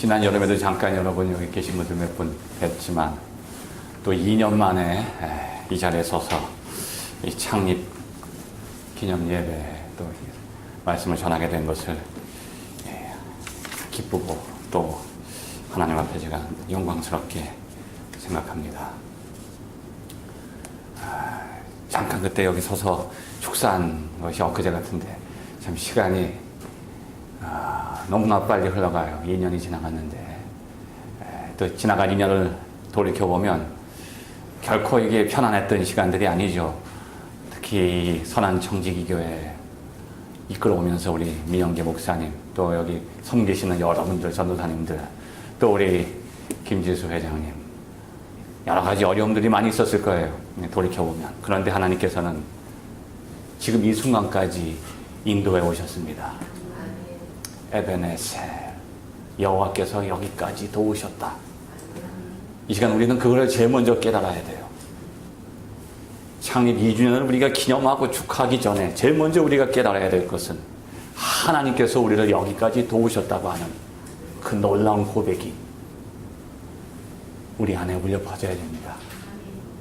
지난 여름에도 잠깐 여러분 여기 계신 분들 몇 분 뵀지만 또 2년 만에 이 자리에 서서 이 창립 기념 예배 또 말씀을 전하게 된 것을 기쁘고 또 하나님 앞에 제가 영광스럽게 생각합니다. 잠깐 그때 여기 서서 축사한 것이 엊그제 같은데 참 시간이 너무나 빨리 흘러가요. 2년이 지나갔는데 또 지나간 2년을 돌이켜보면 결코 이게 편안했던 시간들이 아니죠. 특히 선한 청지기교회 이끌어오면서 우리 민영계 목사님 또 여기 섬기시는 여러분들 전도사님들 또 우리 김지수 회장님 여러 가지 어려움들이 많이 있었을 거예요. 돌이켜보면. 그런데 하나님께서는 지금 이 순간까지 인도해 오셨습니다. 에베네셀 여호와께서 여기까지 도우셨다. 이 시간 우리는 그걸 제일 먼저 깨달아야 돼요. 창립 2주년을 우리가 기념하고 축하하기 전에 제일 먼저 우리가 깨달아야 될 것은 하나님께서 우리를 여기까지 도우셨다고 하는 그 놀라운 고백이 우리 안에 울려 퍼져야 됩니다.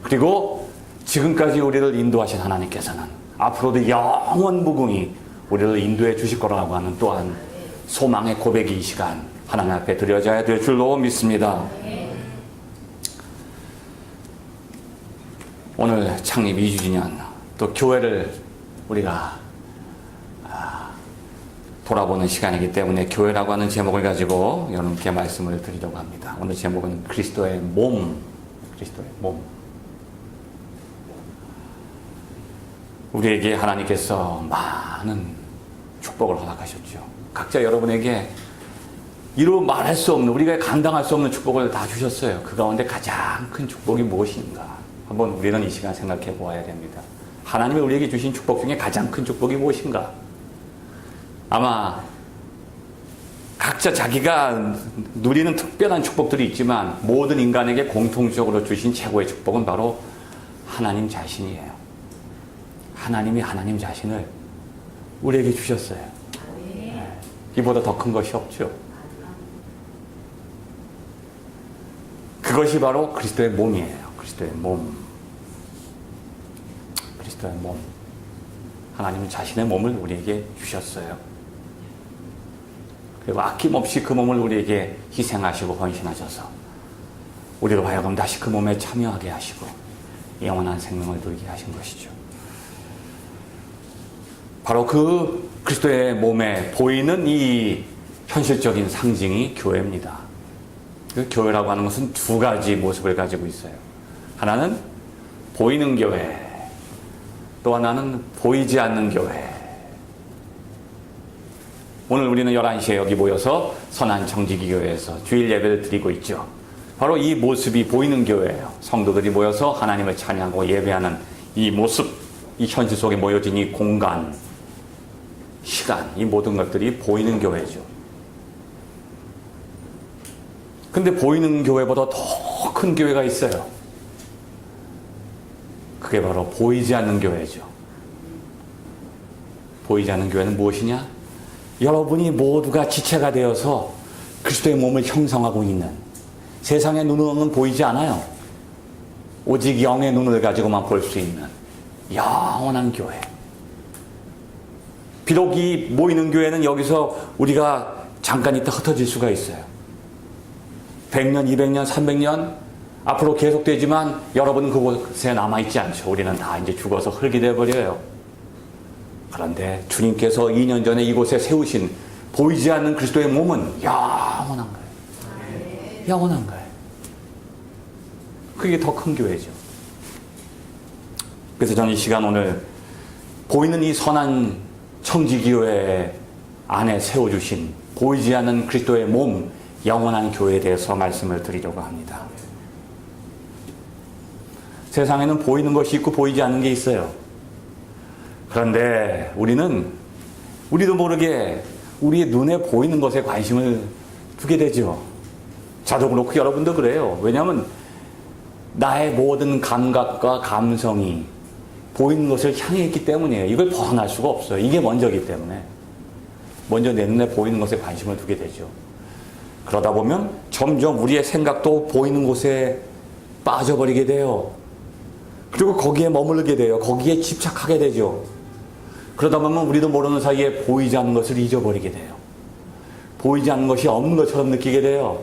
그리고 지금까지 우리를 인도하신 하나님께서는 앞으로도 영원 무궁히 우리를 인도해 주실 거라고 하는 또한 소망의 고백이 이 시간 하나님 앞에 드려져야 될 줄로 믿습니다. 오늘 창립 2주년 또 교회를 우리가 돌아보는 시간이기 때문에 교회라고 하는 제목을 가지고 여러분께 말씀을 드리려고 합니다. 오늘 제목은 그리스도의 몸. 그리스도의 몸. 우리에게 하나님께서 많은 축복을 허락하셨죠. 각자 여러분에게 이루 말할 수 없는, 우리가 감당할 수 없는 축복을 다 주셨어요. 그 가운데 가장 큰 축복이 무엇인가? 한번 우리는 이 시간 생각해 보아야 됩니다. 하나님이 우리에게 주신 축복 중에 가장 큰 축복이 무엇인가? 아마 각자 자기가 누리는 특별한 축복들이 있지만 모든 인간에게 공통적으로 주신 최고의 축복은 바로 하나님 자신이에요. 하나님이 하나님 자신을 우리에게 주셨어요. 이보다 더 큰 것이 없죠. 그것이 바로 그리스도의 몸이에요. 그리스도의 몸. 그리스도의 몸. 하나님 자신의 몸을 우리에게 주셨어요. 그리고 아낌없이 그 몸을 우리에게 희생하시고 헌신하셔서 우리로 하여금 다시 그 몸에 참여하게 하시고 영원한 생명을 누리게 하신 것이죠. 바로 그 그리스도의 몸에 보이는 이 현실적인 상징이 교회입니다. 그 교회라고 하는 것은 두 가지 모습을 가지고 있어요. 하나는 보이는 교회, 또 하나는 보이지 않는 교회. 오늘 우리는 11시에 여기 모여서 선한 청지기교회에서 주일 예배를 드리고 있죠. 바로 이 모습이 보이는 교회예요. 성도들이 모여서 하나님을 찬양하고 예배하는 이 모습, 이 현실 속에 모여진 이 공간, 시간, 이 모든 것들이 보이는 교회죠. 근데 보이는 교회보다 더 큰 교회가 있어요. 그게 바로 보이지 않는 교회죠. 보이지 않는 교회는 무엇이냐? 여러분이 모두가 지체가 되어서 그리스도의 몸을 형성하고 있는, 세상의 눈으로는 보이지 않아요. 오직 영의 눈을 가지고만 볼 수 있는 영원한 교회. 비록 이 모이는 교회는 여기서 우리가 잠깐 있다 흩어질 수가 있어요. 100년, 200년, 300년 앞으로 계속되지만 여러분은 그곳에 남아있지 않죠. 우리는 다 이제 죽어서 흙이 되어버려요. 그런데 주님께서 2년 전에 이곳에 세우신 보이지 않는 그리스도의 몸은 영원한 거예요. 영원한 거예요. 그게 더 큰 교회죠. 그래서 저는 이 시간 오늘 보이는 이 선한 청지기교회 안에 세워주신 보이지 않는 그리스도의 몸, 영원한 교회에 대해서 말씀을 드리려고 합니다. 세상에는 보이는 것이 있고 보이지 않는 게 있어요. 그런데 우리도 모르게 우리의 눈에 보이는 것에 관심을 두게 되죠. 저도 그렇고 여러분도 그래요. 왜냐하면 나의 모든 감각과 감성이 보이는 것을 향해 있기 때문이에요. 이걸 벗어날 수가 없어요. 이게 먼저이기 때문에. 먼저 내 눈에 보이는 것에 관심을 두게 되죠. 그러다 보면 점점 우리의 생각도 보이는 곳에 빠져버리게 돼요. 그리고 거기에 머무르게 돼요. 거기에 집착하게 되죠. 그러다 보면 우리도 모르는 사이에 보이지 않는 것을 잊어버리게 돼요. 보이지 않는 것이 없는 것처럼 느끼게 돼요.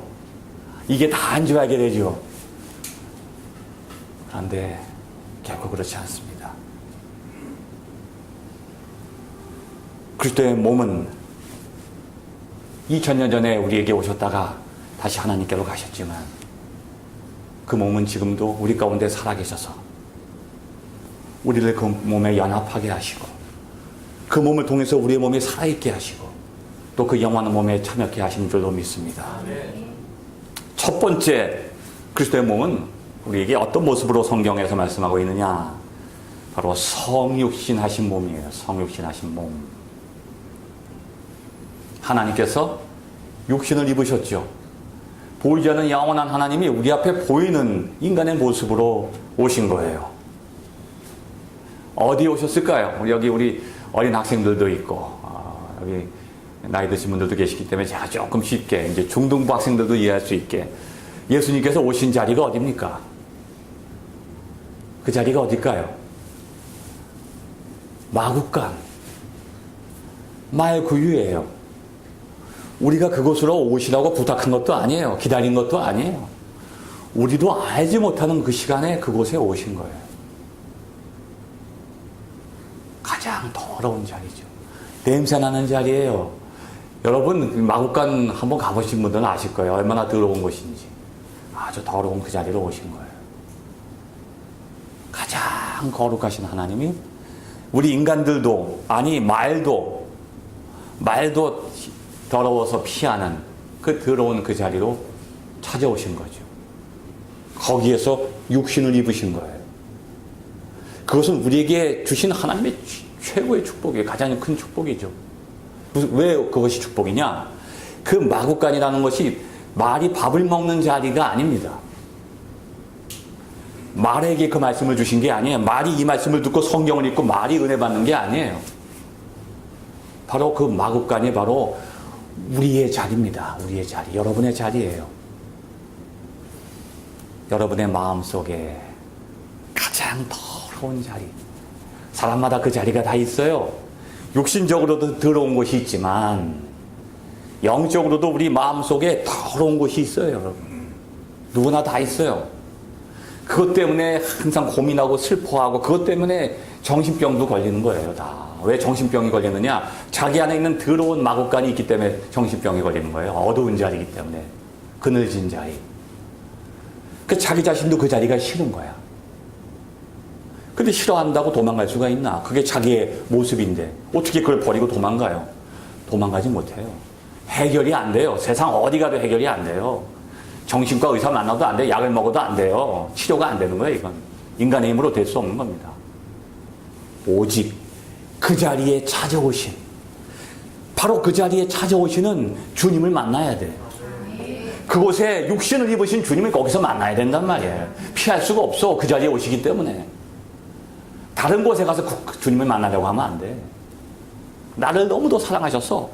이게 다 안 줄 알게 되죠. 그런데 결코 그렇지 않습니다. 그리스도의 몸은 2000년 전에 우리에게 오셨다가 다시 하나님께로 가셨지만 그 몸은 지금도 우리 가운데 살아계셔서 우리를 그 몸에 연합하게 하시고 그 몸을 통해서 우리의 몸이 살아있게 하시고 또 그 영원한 몸에 참여케 하신 줄로 믿습니다. 첫 번째 그리스도의 몸은 우리에게 어떤 모습으로 성경에서 말씀하고 있느냐? 바로 성육신 하신 몸이에요. 성육신 하신 몸. 하나님께서 육신을 입으셨죠. 보이지 않는 영원한 하나님이 우리 앞에 보이는 인간의 모습으로 오신 거예요. 어디에 오셨을까요? 여기 우리 어린 학생들도 있고 여기 나이 드신 분들도 계시기 때문에 제가 조금 쉽게 이제 중등부 학생들도 이해할 수 있게 예수님께서 오신 자리가 어디입니까? 그 자리가 어딜까요? 마구간, 말구유예요. 우리가 그곳으로 오시라고 부탁한 것도 아니에요. 기다린 것도 아니에요. 우리도 알지 못하는 그 시간에 그곳에 오신 거예요. 가장 더러운 자리죠. 냄새나는 자리예요. 여러분 마구간 한번 가보신 분들은 아실 거예요. 얼마나 더러운 곳인지. 아주 더러운 그 자리로 오신 거예요. 가장 거룩하신 하나님이 우리 인간들도 아니 말도 더러워서 피하는 그 더러운 그 자리로 찾아오신 거죠. 거기에서 육신을 입으신 거예요. 그것은 우리에게 주신 하나님의 최고의 축복이에요. 가장 큰 축복이죠. 왜 그것이 축복이냐? 그 마구간이라는 것이 말이 밥을 먹는 자리가 아닙니다. 말에게 그 말씀을 주신 게 아니에요. 말이 이 말씀을 듣고 성경을 읽고 말이 은혜 받는 게 아니에요. 바로 그 마구간이 바로 우리의 자리입니다. 우리의 자리. 여러분의 자리예요. 여러분의 마음속에 가장 더러운 자리. 사람마다 그 자리가 다 있어요. 육신적으로도 더러운 곳이 있지만 영적으로도 우리 마음속에 더러운 곳이 있어요. 여러분. 누구나 다 있어요. 그것 때문에 항상 고민하고 슬퍼하고 그것 때문에 정신병도 걸리는 거예요. 다. 왜 정신병이 걸리느냐? 자기 안에 있는 더러운 마구간이 있기 때문에 정신병이 걸리는 거예요. 어두운 자리이기 때문에. 그늘진 자리. 그 자기 자신도 그 자리가 싫은 거야. 근데 싫어한다고 도망갈 수가 있나? 그게 자기의 모습인데 어떻게 그걸 버리고 도망가요? 도망가지 못해요. 해결이 안 돼요. 세상 어디 가도 해결이 안 돼요. 정신과 의사 만나도 안 돼요. 약을 먹어도 안 돼요. 치료가 안 되는 거예요. 이건 인간의 힘으로 될 수 없는 겁니다. 오직 그 자리에 찾아오신, 바로 그 자리에 찾아오시는 주님을 만나야 돼요. 그곳에 육신을 입으신 주님을 거기서 만나야 된단 말이에요. 피할 수가 없어. 그 자리에 오시기 때문에. 다른 곳에 가서 그 주님을 만나려고 하면 안 돼. 나를 너무도 사랑하셔서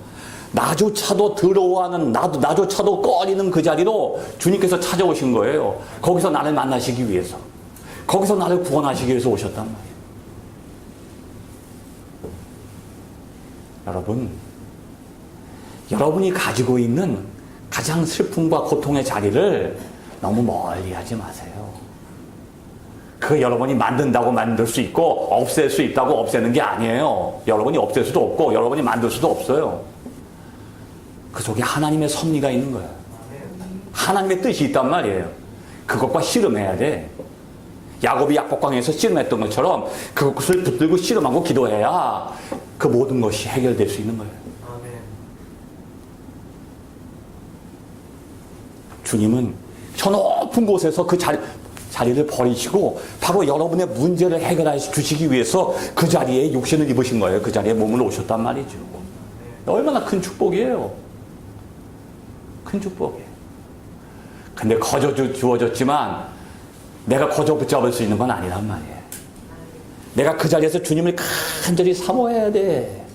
나조차도 더러워하는 나조차도 꺼리는 그 자리로 주님께서 찾아오신 거예요. 거기서 나를 만나시기 위해서. 거기서 나를 구원하시기 위해서 오셨단 말이에요. 여러분, 여러분이 가지고 있는 가장 슬픔과 고통의 자리를 너무 멀리 하지 마세요. 그 여러분이 만든다고 만들 수 있고 없앨 수 있다고 없애는 게 아니에요. 여러분이 없앨 수도 없고 여러분이 만들 수도 없어요. 그 속에 하나님의 섭리가 있는 거예요. 하나님의 뜻이 있단 말이에요. 그것과 씨름해야 돼. 야곱이 약복강에서 씨름했던 것처럼 그것을 붙들고 씨름하고 기도해야 그 모든 것이 해결될 수 있는 거예요. 주님은 저 높은 곳에서 그 자리를 버리시고 바로 여러분의 문제를 해결해 주시기 위해서 그 자리에 육신을 입으신 거예요. 그 자리에 몸을 오셨단 말이죠. 얼마나 큰 축복이에요. 큰 축복이에요. 근데 거저 주어졌지만 내가 거저 붙잡을 수 있는 건 아니란 말이에요. 내가 그 자리에서 주님을 간절히 사모해야 돼.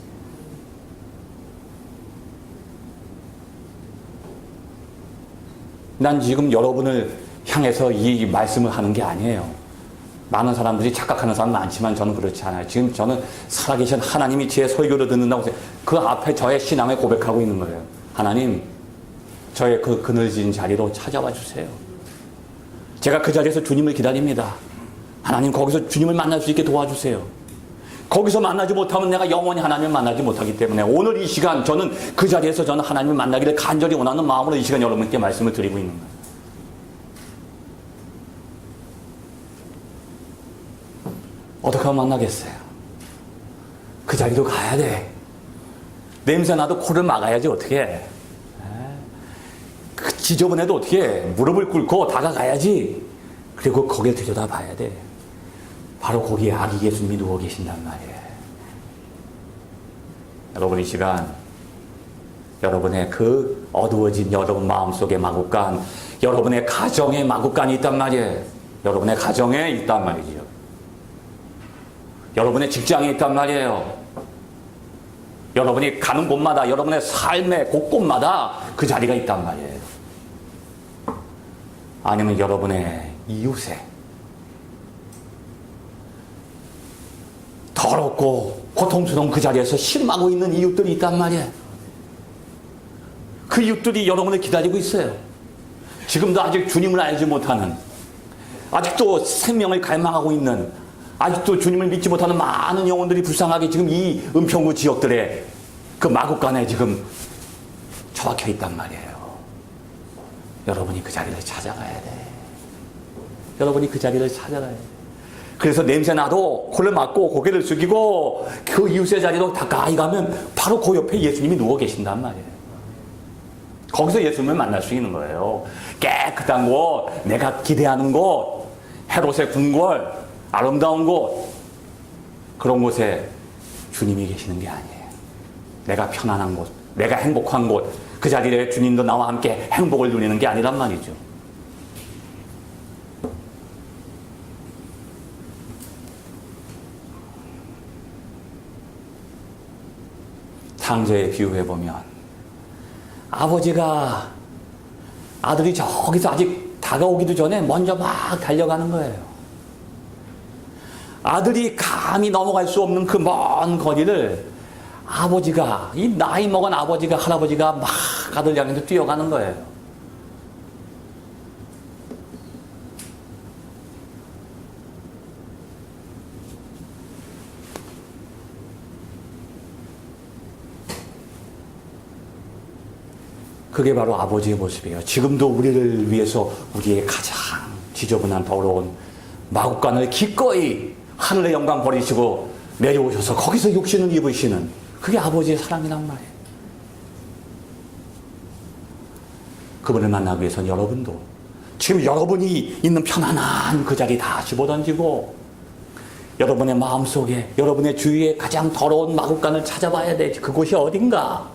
난 지금 여러분을 향해서 이 말씀을 하는 게 아니에요. 많은 사람들이 착각하는 사람 많지만 저는 그렇지 않아요. 지금 저는 살아계신 하나님이 제 설교를 듣는다고 해서 그 앞에 저의 신앙을 고백하고 있는 거예요. 하나님, 저의 그 그늘진 자리로 찾아와 주세요. 제가 그 자리에서 주님을 기다립니다. 하나님, 거기서 주님을 만날 수 있게 도와주세요. 거기서 만나지 못하면 내가 영원히 하나님을 만나지 못하기 때문에 오늘 이 시간 저는 그 자리에서 저는 하나님을 만나기를 간절히 원하는 마음으로 이 시간 여러분께 말씀을 드리고 있는 거예요. 어떻게 하면 만나겠어요? 그 자리로 가야 돼. 냄새 나도 코를 막아야지 어떻게 해. 그 지저분해도 어떻게 해. 무릎을 꿇고 다가가야지. 그리고 거기를 들여다봐야 돼. 바로 거기에 아기 예수님이 누워 계신단 말이에요. 여러분 이 시간 여러분의 그 어두워진 여러분 마음속의 마구간, 여러분의 가정의 마구간이 있단 말이에요. 여러분의 가정에 있단 말이죠. 여러분의 직장에 있단 말이에요. 여러분이 가는 곳마다, 여러분의 삶의 곳곳마다 그 자리가 있단 말이에요. 아니면 여러분의 이웃에 더럽고 고통스러운 그 자리에서 신음하고 있는 이웃들이 있단 말이에요. 그 이웃들이 여러분을 기다리고 있어요. 지금도 아직 주님을 알지 못하는, 아직도 생명을 갈망하고 있는, 아직도 주님을 믿지 못하는 많은 영혼들이 불쌍하게 지금 이 은평구 지역들의 그 마구간에 지금 처박혀 있단 말이에요. 여러분이 그 자리를 찾아가야 돼. 여러분이 그 자리를 찾아가야 돼. 그래서 냄새나도 코를 막고 고개를 숙이고 그 이웃의 자리로 가까이 가면 바로 그 옆에 예수님이 누워 계신단 말이에요. 거기서 예수님을 만날 수 있는 거예요. 깨끗한 곳, 내가 기대하는 곳, 헤롯의 궁궐, 아름다운 곳, 그런 곳에 주님이 계시는 게 아니에요. 내가 편안한 곳, 내가 행복한 곳, 그 자리에 주님도 나와 함께 행복을 누리는 게 아니란 말이죠. 창조에 비유해보면 아버지가 아들이 저기서 아직 다가오기도 전에 먼저 막 달려가는 거예요. 아들이 감히 넘어갈 수 없는 그 먼 거리를 아버지가, 이 나이 먹은 아버지가, 할아버지가 막 아들 향해서 뛰어가는 거예요. 그게 바로 아버지의 모습이에요. 지금도 우리를 위해서 우리의 가장 지저분한 더러운 마구간을 기꺼이 하늘의 영광 버리시고 내려오셔서 거기서 육신을 입으시는, 그게 아버지의 사랑이란 말이에요. 그분을 만나기 위해서는 여러분도 지금 여러분이 있는 편안한 그 자리 다 집어던지고 여러분의 마음속에, 여러분의 주위에 가장 더러운 마구간을 찾아봐야 돼. 그곳이 어딘가.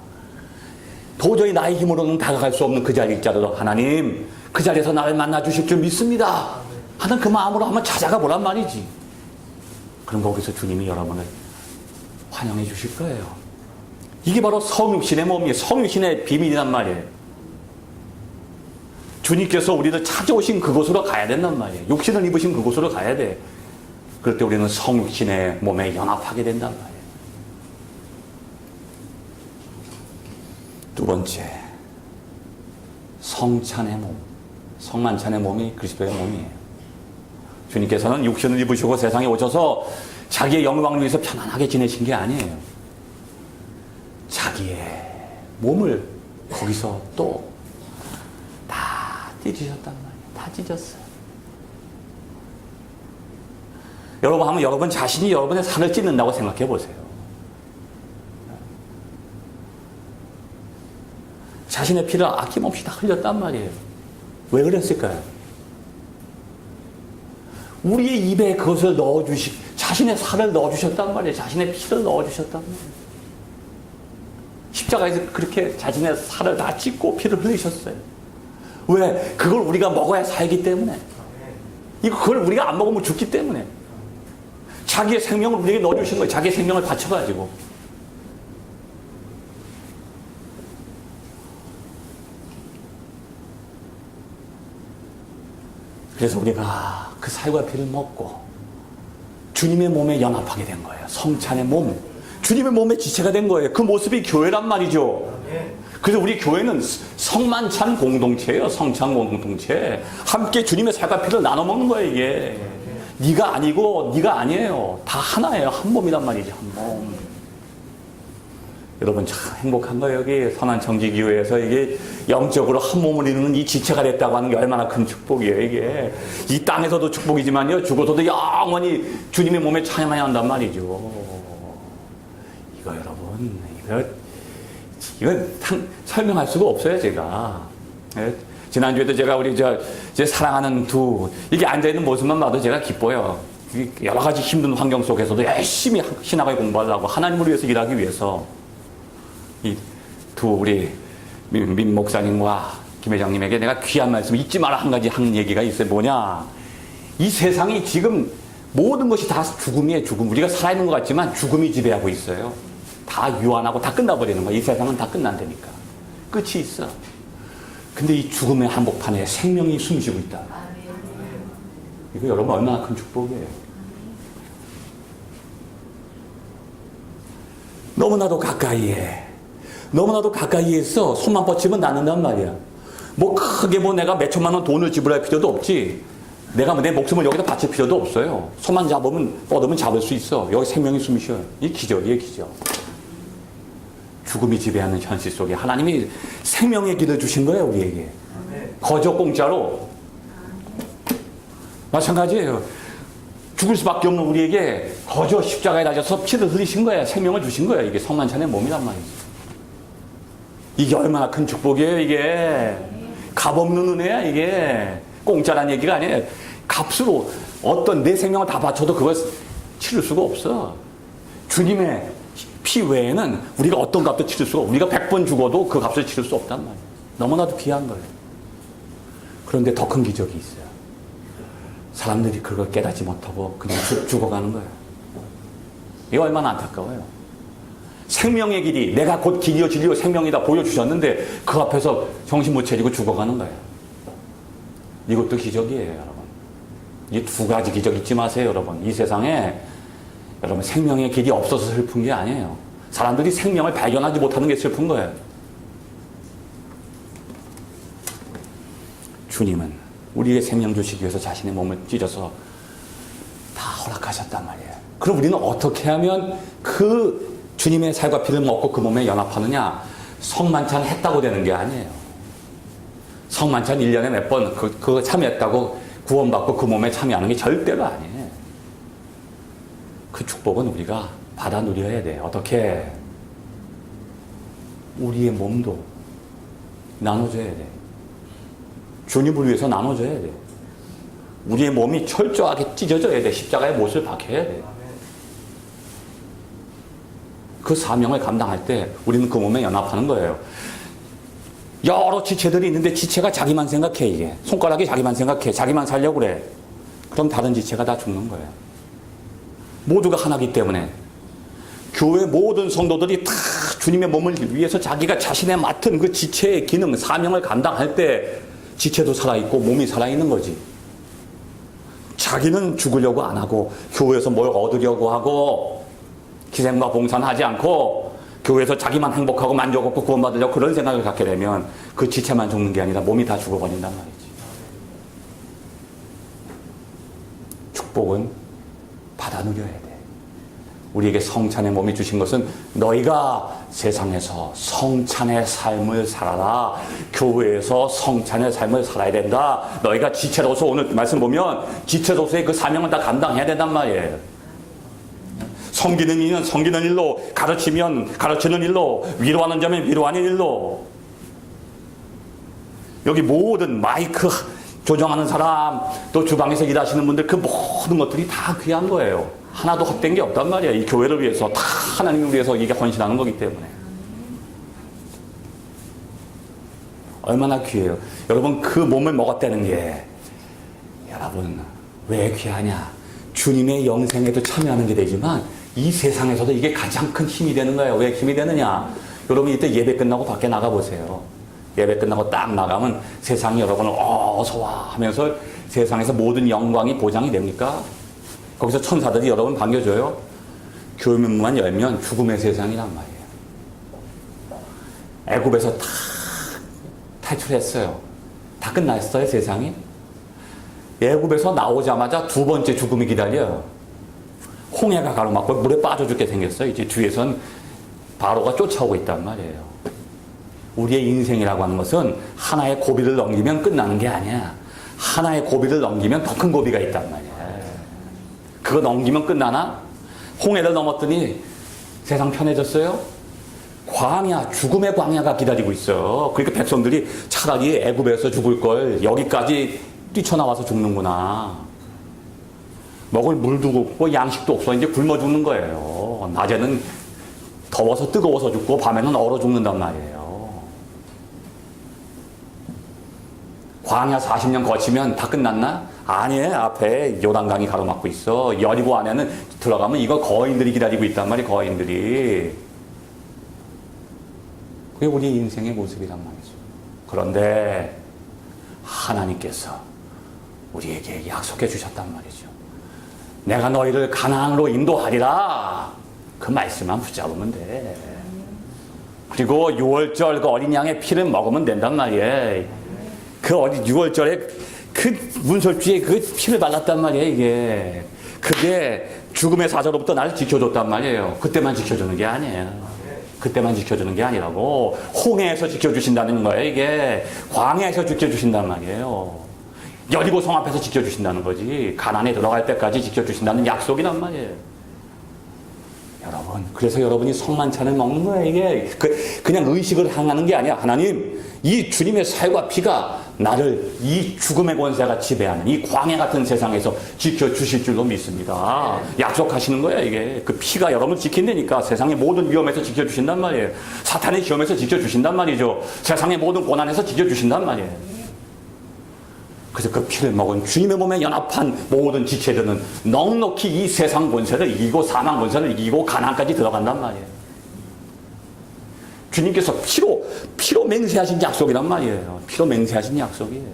도저히 나의 힘으로는 다가갈 수 없는 그 자리 있자라도 하나님, 그 자리에서 나를 만나 주실 줄 믿습니다 하는 그 마음으로 한번 찾아가 보란 말이지. 그럼 거기서 주님이 여러분을 환영해 주실 거예요. 이게 바로 성육신의 몸이에요. 성육신의 비밀이란 말이에요. 주님께서 우리를 찾아오신 그곳으로 가야 된단 말이에요. 육신을 입으신 그곳으로 가야 돼. 그럴 때 우리는 성육신의 몸에 연합하게 된단 말이에요. 두 번째, 성찬의 몸, 성만찬의 몸이 그리스도의 몸이에요. 주님께서는 육신을 입으시고 세상에 오셔서 자기의 영광을 위해서 편안하게 지내신 게 아니에요. 자기의 몸을 거기서 또 다 찢으셨단 말이에요. 다 찢었어요. 여러분 하면 여러분 자신이 여러분의 살을 찢는다고 생각해 보세요. 자신의 피를 아낌없이 다 흘렸단 말이에요. 왜 그랬을까요? 우리의 입에 그것을 자신의 살을 넣어주셨단 말이에요. 자신의 피를 넣어주셨단 말이에요. 십자가에서 그렇게 자신의 살을 다 찢고 피를 흘리셨어요. 왜? 그걸 우리가 먹어야 살기 때문에. 그걸 우리가 안 먹으면 죽기 때문에. 자기의 생명을 우리에게 넣어주신 거예요. 자기의 생명을 바쳐가지고. 그래서 우리가 그 살과 피를 먹고 주님의 몸에 연합하게 된 거예요. 성찬의 몸. 주님의 몸의 지체가 된 거예요. 그 모습이 교회란 말이죠. 그래서 우리 교회는 성만찬 공동체예요. 성찬 공동체. 함께 주님의 살과 피를 나눠 먹는 거예요, 이게. 네가 아니고 네가 아니에요. 다 하나예요. 한 몸이란 말이죠. 한 몸. 여러분 참 행복한 거예요. 여기 선한청지교회에서 이게 영적으로 한 몸을 이루는 이 지체가 됐다고 하는 게 얼마나 큰 축복이에요. 이게 이 땅에서도 축복이지만요, 죽어서도 영원히 주님의 몸에 찬양해야 한단 말이죠. 이거 여러분, 이거 설명할 수가 없어요, 제가. 예? 지난주에도 제가 우리 제 사랑하는 이게 앉아있는 모습만 봐도 제가 기뻐요. 여러 가지 힘든 환경 속에서도 열심히 신학을 공부하려고 하나님을 위해서 일하기 위해서 이 우리 민 목사님과 김 회장님에게 내가 귀한 말씀 잊지 마라 한 가지 한 얘기가 있어요. 뭐냐? 이 세상이 지금 모든 것이 다 죽음이에요. 죽음. 우리가 살아있는 것 같지만 죽음이 지배하고 있어요. 다 유한하고 다 끝나버리는 거야. 이 세상은 다 끝난다니까. 끝이 있어. 근데 이 죽음의 한복판에 생명이 숨쉬고 있다. 이거 여러분 얼마나 큰 축복이에요. 너무나도 가까이에서 손만 뻗치면 낫는단 말이야. 뭐 크게 내가 몇 천만 원 돈을 지불할 필요도 없지. 내가 내 목숨을 여기다 바칠 필요도 없어요. 손만 뻗으면 잡을 수 있어. 여기 생명이 숨쉬어요. 이 기적이에요, 기적. 죽음이 지배하는 현실 속에 하나님이 생명의 길을 주신 거예요, 우리에게. 거저 공짜로. 마찬가지예요. 죽을 수밖에 없는 우리에게 거저 십자가에 달려서 피를 흘리신 거예요. 생명을 주신 거예요. 이게 성만찬의 몸이란 말이죠. 이게 얼마나 큰 축복이에요, 이게. 값없는 은혜야, 이게. 공짜란 얘기가 아니에요. 값으로 어떤 내 생명을 다 바쳐도 그걸 치를 수가 없어. 주님의 피 외에는 우리가 어떤 값도 치를 수가 없어. 우리가 100번 죽어도 그 값을 치를 수 없단 말이에요. 너무나도 귀한 거예요. 그런데 더 큰 기적이 있어요. 사람들이 그걸 깨닫지 못하고 그냥 죽어가는 거예요. 이게 얼마나 안타까워요. 생명의 길이, 내가 곧 길이요 진리요 생명이다 보여주셨는데 그 앞에서 정신 못 차리고 죽어가는 거예요. 이것도 기적이에요, 여러분. 이 두 가지 기적 잊지 마세요, 여러분. 이 세상에 여러분 생명의 길이 없어서 슬픈 게 아니에요. 사람들이 생명을 발견하지 못하는 게 슬픈 거예요. 주님은 우리의 생명 주시기 위해서 자신의 몸을 찢어서 다 허락하셨단 말이에요. 그럼 우리는 어떻게 하면 그 주님의 살과 피를 먹고 그 몸에 연합하느냐? 성만찬 했다고 되는 게 아니에요. 성만찬 1년에 몇 번 그거 참여했다고 구원받고 그 몸에 참여하는 게 절대로 아니에요. 그 축복은 우리가 받아 누려야 돼요. 어떻게? 우리의 몸도 나눠줘야 돼. 주님을 위해서 나눠줘야 돼. 우리의 몸이 철저하게 찢어져야 돼. 십자가에 못을 박혀야 돼. 그 사명을 감당할 때 우리는 그 몸에 연합하는 거예요. 여러 지체들이 있는데 지체가 자기만 생각해, 이게. 손가락이 자기만 생각해. 자기만 살려고 그래. 그럼 다른 지체가 다 죽는 거예요. 모두가 하나기 때문에. 교회 모든 성도들이 다 주님의 몸을 위해서 자기가 자신의 맡은 그 지체의 기능, 사명을 감당할 때 지체도 살아있고 몸이 살아있는 거지. 자기는 죽으려고 안 하고 교회에서 뭘 얻으려고 하고 희생과 봉사는 하지 않고 교회에서 자기만 행복하고 만족하고 구원받으려고 그런 생각을 갖게 되면 그 지체만 죽는 게 아니라 몸이 다 죽어버린단 말이지. 축복은 받아 누려야 돼. 우리에게 성찬의 몸이 주신 것은 너희가 세상에서 성찬의 삶을 살아라. 교회에서 성찬의 삶을 살아야 된다. 너희가 지체로서 오늘 말씀 보면 지체로서의 그 사명을 다 감당해야 된단 말이에요. 섬기는 이는 섬기는 일로, 가르치면 가르치는 일로, 위로하는 자면 위로하는 일로. 여기 모든 마이크 조정하는 사람, 또 주방에서 일하시는 분들 그 모든 것들이 다 귀한 거예요. 하나도 헛된 게 없단 말이에요. 이 교회를 위해서, 다 하나님을 위해서 이게 헌신하는 거기 때문에. 얼마나 귀해요. 여러분 그 몸을 먹었다는 게 여러분 왜 귀하냐? 주님의 영생에도 참여하는 게 되지만 이 세상에서도 이게 가장 큰 힘이 되는 거예요. 왜 힘이 되느냐? 여러분 이때 예배 끝나고 밖에 나가보세요. 예배 끝나고 딱 나가면 세상이 여러분을 어서 와 하면서 세상에서 모든 영광이 보장이 됩니까? 거기서 천사들이 여러분 반겨줘요? 교문만 열면 죽음의 세상이란 말이에요. 애굽에서 다 탈출했어요. 다 끝났어요, 세상이? 애굽에서 나오자마자 두 번째 죽음이 기다려요. 홍해가 가로막고 물에 빠져 죽게 생겼어요. 이제 뒤에선 바로가 쫓아오고 있단 말이에요. 우리의 인생이라고 하는 것은 하나의 고비를 넘기면 끝나는 게 아니야. 하나의 고비를 넘기면 더 큰 고비가 있단 말이야. 그거 넘기면 끝나나? 홍해를 넘었더니 세상 편해졌어요? 광야, 죽음의 광야가 기다리고 있어. 그러니까 백성들이 차라리 애굽에서 죽을 걸 여기까지 뛰쳐나와서 죽는구나. 먹을 물도 없고 양식도 없어. 이제 굶어 죽는 거예요. 낮에는 더워서 뜨거워서 죽고 밤에는 얼어 죽는단 말이에요. 광야 40년 거치면 다 끝났나? 아니에요. 앞에 요단강이 가로막고 있어. 여리고 안에는 들어가면 이거 거인들이 기다리고 있단 말이에요. 거인들이. 그게 우리 인생의 모습이란 말이죠. 그런데 하나님께서 우리에게 약속해 주셨단 말이죠. 내가 너희를 가나안으로 인도하리라. 그 말씀만 붙잡으면 돼. 그리고 6월절 그 어린 양의 피를 먹으면 된단 말이에요. 그 어린 6월절에 그 문설주에 그 피를 발랐단 말이에요. 이게 그게 죽음의 사자로부터 나를 지켜줬단 말이에요. 그때만 지켜주는 게 아니에요. 그때만 지켜주는 게 아니라고. 홍해에서 지켜주신다는 거예요. 이게 광야에서 지켜주신단 말이에요. 여리고 성 앞에서 지켜주신다는 거지. 가나안에 들어갈 때까지 지켜주신다는 약속이란 말이에요. 여러분, 그래서 여러분이 성만찬을 먹는 거예요. 이게 그냥 의식을 향하는 게 아니야. 하나님, 이 주님의 살과 피가 나를 이 죽음의 권세가 지배하는 이 광야 같은 세상에서 지켜주실 줄로 믿습니다. 약속하시는 거야. 이게 그 피가 여러분을 지킨다니까. 세상의 모든 위험에서 지켜주신단 말이에요. 사탄의 시험에서 지켜주신단 말이죠. 세상의 모든 고난에서 지켜주신단 말이에요. 그래서 그 피를 먹은 주님의 몸에 연합한 모든 지체들은 넉넉히 이 세상 권세를 이기고 사망 권세를 이기고 가나안까지 들어간단 말이에요. 주님께서 피로 맹세하신 약속이란 말이에요. 피로 맹세하신 약속이에요.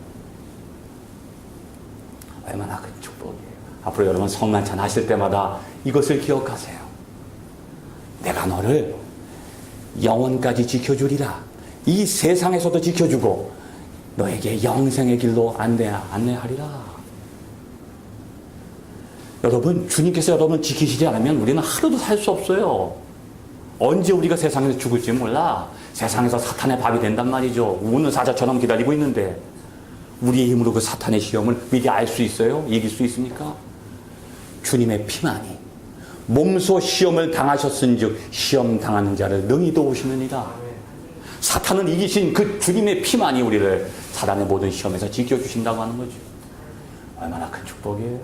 얼마나 큰 축복이에요. 앞으로 여러분 성만찬 하실 때마다 이것을 기억하세요. 내가 너를 영원까지 지켜주리라. 이 세상에서도 지켜주고 너에게 영생의 길로 안내하리라. 여러분, 주님께서 여러분을 지키시지 않으면 우리는 하루도 살 수 없어요. 언제 우리가 세상에서 죽을지 몰라. 세상에서 사탄의 밥이 된단 말이죠. 우는 사자처럼 기다리고 있는데 우리의 힘으로 그 사탄의 시험을 미리 알 수 있어요? 이길 수 있습니까? 주님의 피만이 몸소 시험을 당하셨은즉 시험 당하는 자를 능히 도우시느니라. 사탄은 이기신 그 주님의 피만이 우리를 사단의 모든 시험에서 지켜주신다고 하는 거죠. 얼마나 큰 축복이에요.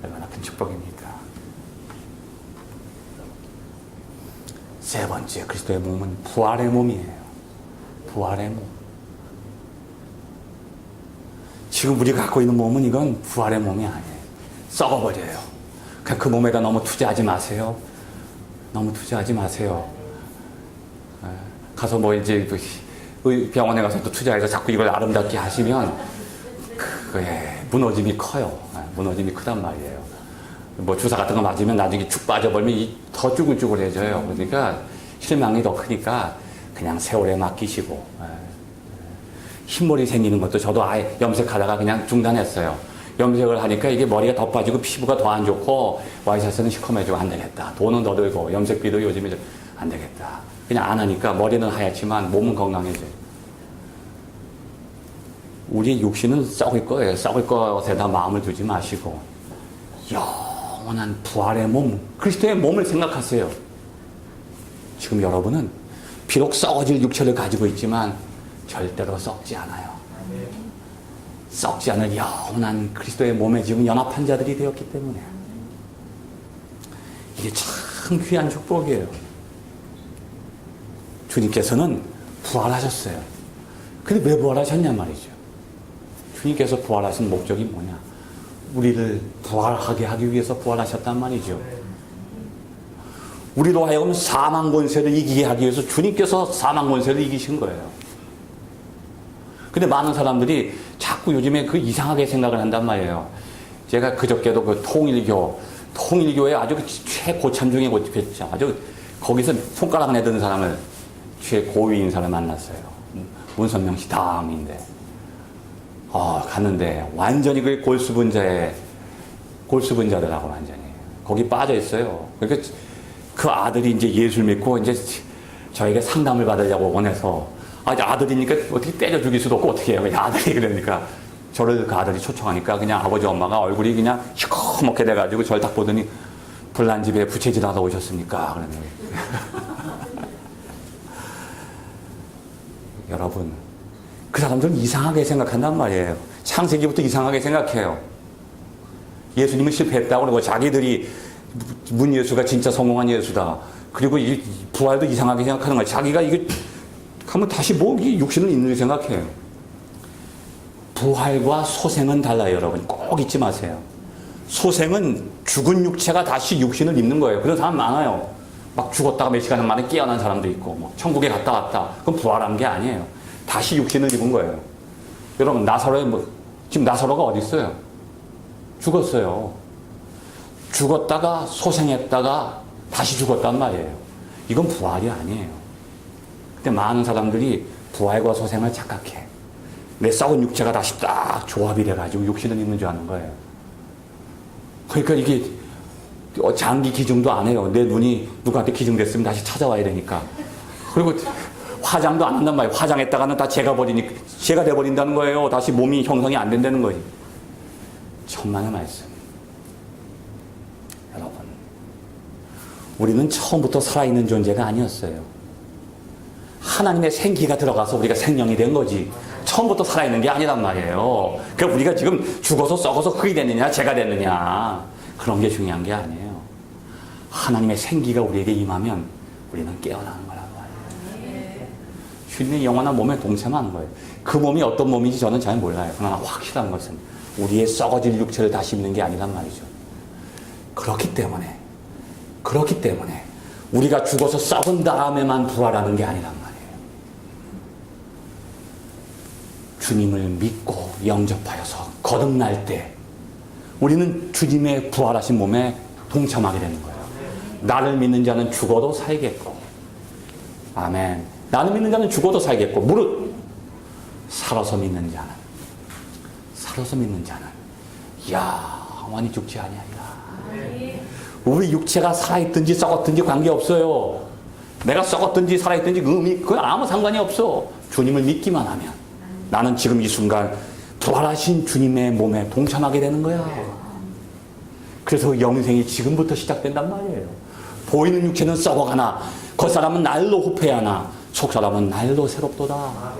얼마나 큰 축복입니까. 세 번째, 그리스도의 몸은 부활의 몸이에요. 부활의 몸. 지금 우리가 갖고 있는 몸은 이건 부활의 몸이 아니에요. 썩어버려요. 그 몸에다 너무 투자하지 마세요. 너무 투자하지 마세요. 가서 뭐 이제 병원에 가서 또 투자해서 자꾸 이걸 아름답게 하시면 그게 무너짐이 커요. 무너짐이 크단 말이에요. 뭐 주사 같은 거 맞으면 나중에 축 빠져버리면 더 쭈글쭈글해져요. 그러니까 실망이 더 크니까 그냥 세월에 맡기시고. 흰머리 생기는 것도 저도 아예 염색하다가 그냥 중단했어요. 염색을 하니까 이게 머리가 더 빠지고 피부가 더 안 좋고 와이셔츠는 시커매지고 안 되겠다. 돈은 더 들고 염색비도 요즘에 안 되겠다. 그냥 안 하니까 머리는 하얗지만 몸은 건강해져요. 우리 육신은 썩을 거예요. 썩을 것에다 마음을 두지 마시고 영원한 부활의 몸, 그리스도의 몸을 생각하세요. 지금 여러분은 비록 썩어질 육체를 가지고 있지만 절대로 썩지 않아요. 썩지 않을 영원한 그리스도의 몸에 지금 연합한 자들이 되었기 때문에 이게 참 귀한 축복이에요. 주님께서는 부활하셨어요. 근데 왜 부활하셨냐 말이죠. 주님께서 부활하신 목적이 뭐냐. 우리를 부활하게 하기 위해서 부활하셨단 말이죠. 우리로 하여금 사망 권세를 이기게 하기 위해서 주님께서 사망 권세를 이기신 거예요. 근데 많은 사람들이 자꾸 자꾸 요즘에 그 이상하게 생각을 한단 말이에요. 제가 그저께도 그 통일교에 아주 최고참 중에 고집했죠. 아주 거기서 손가락 내드는 사람을 최고위인 사람을 만났어요. 문선명 씨 다음인데. 갔는데 완전히 그 골수분자들하고 완전히 거기 빠져 있어요. 그러니까 그 아들이 이제 예술 믿고 이제 저에게 상담을 받으려고 원해서 아들이니까 어떻게 때려 죽일 수도 없고 어떻게 해요. 아들이 그러니까 저를 그 아들이 초청하니까 그냥 아버지 엄마가 얼굴이 그냥 시커멓게 돼가지고 저를 딱 보더니 불난 집에 부채질 하다 오셨습니까? 그러면 여러분 그 사람들은 이상하게 생각한단 말이에요. 창세기부터 이상하게 생각해요. 예수님은 실패했다고 그러고 자기들이 문 예수가 진짜 성공한 예수다. 그리고 이 부활도 이상하게 생각하는 거예요. 자기가 이게 하면 다시 이 육신을 있는 게 생각해요. 부활과 소생은 달라요, 여러분. 꼭 잊지 마세요. 소생은 죽은 육체가 다시 육신을 입는 거예요. 그런 사람 많아요. 막 죽었다가 몇 시간 만에 깨어난 사람도 있고, 뭐 천국에 갔다 왔다. 그건 부활한 게 아니에요. 다시 육신을 입은 거예요. 여러분, 지금 나사로가 어디 있어요? 죽었어요. 죽었다가 소생했다가 다시 죽었단 말이에요. 이건 부활이 아니에요. 근데 많은 사람들이 부활과 소생을 착각해. 내 썩은 육체가 다시 딱 조합이 돼가지고 육신을 입는 줄 아는 거예요. 그러니까 이게 장기 기증도 안 해요. 내 눈이 누구한테 기증됐으면 다시 찾아와야 되니까. 그리고 화장도 안 한단 말이에요. 화장했다가는 다 제가 돼버린다는 거예요. 다시 몸이 형성이 안 된다는 거지. 천만의 말씀. 여러분, 우리는 처음부터 살아있는 존재가 아니었어요. 하나님의 생기가 들어가서 우리가 생명이 된 거지. 처음부터 살아있는 게 아니란 말이에요. 그러니까 우리가 지금 죽어서 썩어서 흙이 됐느냐, 재가 됐느냐, 그런 게 중요한 게 아니에요. 하나님의 생기가 우리에게 임하면 우리는 깨어나는 거란 말이에요. 주님의 영원한 몸에 동참하는 거예요. 그 몸이 어떤 몸인지 저는 잘 몰라요. 그러나 확실한 것은 우리의 썩어질 육체를 다시 입는 게 아니란 말이죠. 그렇기 때문에 우리가 죽어서 썩은 다음에만 부활하는 게 아니란 말이에요. 주님을 믿고 영접하여서 거듭날 때 우리는 주님의 부활하신 몸에 동참하게 되는 거예요. 나를 믿는 자는 죽어도 살겠고, 아멘. 나를 믿는 자는 죽어도 살겠고, 무릇 살아서 믿는 자는 영원히 죽지 아니하리라. 우리 육체가 살아있든지 썩었든지 관계없어요. 내가 썩었든지 살아있든지 그건 아무 상관이 없어. 주님을 믿기만 하면 나는 지금 이 순간 부활하신 주님의 몸에 동참하게 되는 거야. 그래서 영생이 지금부터 시작된단 말이에요. 보이는 육체는 썩어가나 겉사람은 날로 후패하나 속사람은 날로 새롭도다.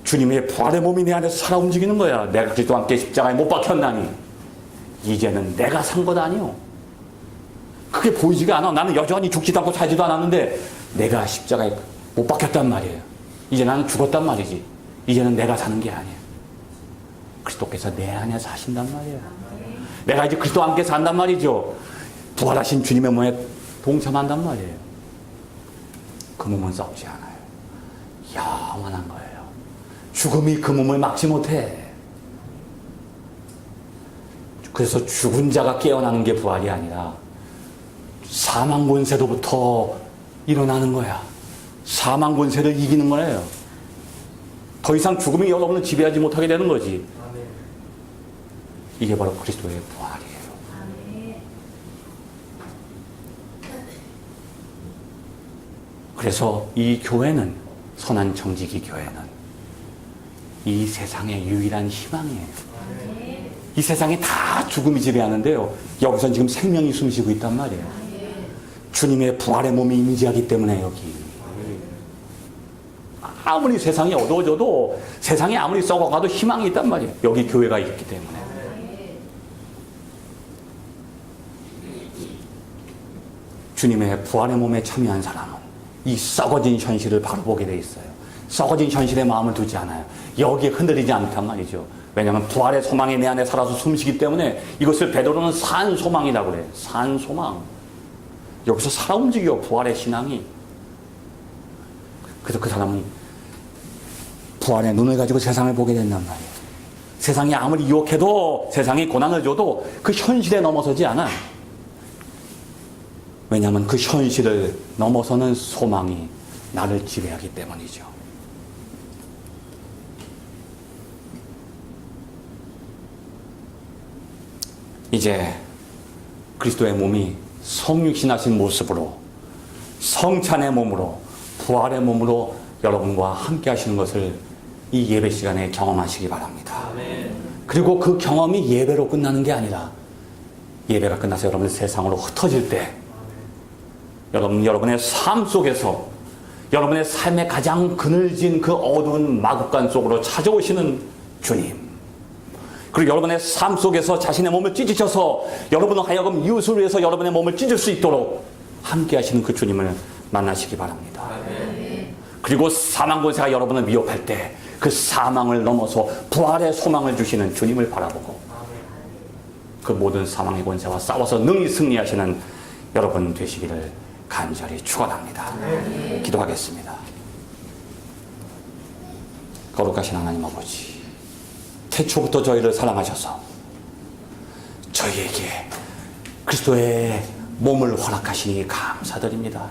주님의 부활의 몸이 내 안에서 살아 움직이는 거야. 내가 그리스도와 함께 십자가에 못 박혔나니 이제는 내가 산 것 아니오. 그게 보이지가 않아. 나는 여전히 죽지도 않고 살지도 않았는데 내가 십자가에 못 박혔단 말이에요. 이제 나는 죽었단 말이지. 이제는 내가 사는 게 아니에요. 그리스도께서 내 안에 사신단 말이에요. 내가 이제 그리스도와 함께 산단 말이죠. 부활하신 주님의 몸에 동참한단 말이에요. 그 몸은 썩지 않아요. 영원한 거예요. 죽음이 그 몸을 막지 못해. 그래서 죽은 자가 깨어나는 게 부활이 아니라 사망 권세로부터 일어나는 거야. 사망 권세를 이기는 거예요. 더 이상 죽음이 여러분을 지배하지 못하게 되는 거지. 이게 바로 그리스도의 부활이에요. 그래서 이 교회는, 선한 청지기 교회는 이 세상의 유일한 희망이에요. 이 세상에 다 죽음이 지배하는데요. 여기서 지금 생명이 숨쉬고 있단 말이에요. 주님의 부활의 몸이 임재하기 때문에 여기. 아무리 세상이 어두워져도, 세상이 아무리 썩어가도 희망이 있단 말이에요. 여기 교회가 있기 때문에. 주님의 부활의 몸에 참여한 사람은 이 썩어진 현실을 바로 보게 돼 있어요. 썩어진 현실에 마음을 두지 않아요. 여기에 흔들리지 않단 말이죠. 왜냐하면 부활의 소망이 내 안에 살아서 숨쉬기 때문에 이것을 베드로는 산 소망이라고 그래요. 산 소망. 여기서 살아 움직여, 부활의 신앙이. 그래서 그 사람은 부활의 눈을 가지고 세상을 보게 된단 말이에요. 세상이 아무리 유혹해도, 세상이 고난을 줘도 그 현실에 넘어서지 않아. 왜냐하면 그 현실을 넘어서는 소망이 나를 지배하기 때문이죠. 이제 그리스도의 몸이 성육신하신 모습으로, 성찬의 몸으로, 부활의 몸으로 여러분과 함께 하시는 것을 이 예배 시간에 경험하시기 바랍니다. 그리고 그 경험이 예배로 끝나는 게 아니라, 예배가 끝나서 여러분 세상으로 흩어질 때 여러분의 삶 속에서, 여러분의 삶의 가장 그늘진 그 어두운 마구간 속으로 찾아오시는 주님, 그리고 여러분의 삶 속에서 자신의 몸을 찢으셔서 여러분을 하여금 이웃을 위해서 여러분의 몸을 찢을 수 있도록 함께 하시는 그 주님을 만나시기 바랍니다. 그리고 사망 권세가 여러분을 위협할 때 그 사망을 넘어서 부활의 소망을 주시는 주님을 바라보고 그 모든 사망의 권세와 싸워서 능히 승리하시는 여러분 되시기를 간절히 축원합니다. 기도하겠습니다. 거룩하신 하나님 아버지, 태초부터 저희를 사랑하셔서 저희에게 그리스도의 몸을 허락하시니 감사드립니다.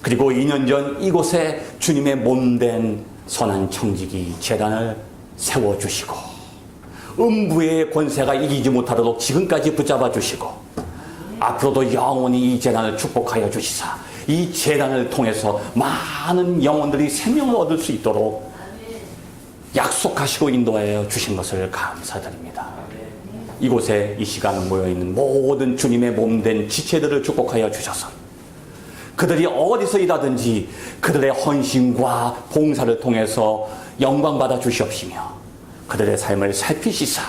그리고 2년 전 이곳에 주님의 몸된 선한 청지기 제단을 세워주시고 음부의 권세가 이기지 못하도록 지금까지 붙잡아 주시고 앞으로도 영원히 이 제단을 축복하여 주시사 이 제단을 통해서 많은 영혼들이 생명을 얻을 수 있도록 약속하시고 인도하여 주신 것을 감사드립니다. 이곳에 이 시간 모여있는 모든 주님의 몸된 지체들을 축복하여 주셔서 그들이 어디서 일하든지 그들의 헌신과 봉사를 통해서 영광받아 주시옵시며 그들의 삶을 살피시사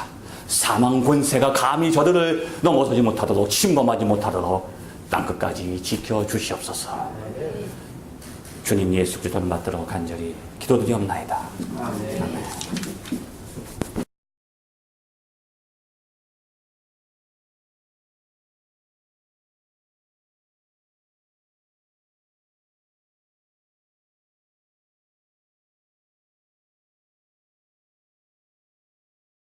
사망 권세가 감히 저들을 넘어서지 못하도록 침범하지 못하도록 땅끝까지 지켜주시옵소서. 주님 예수 그리스도를 받들어 간절히 기도드리옵나이다. 아멘.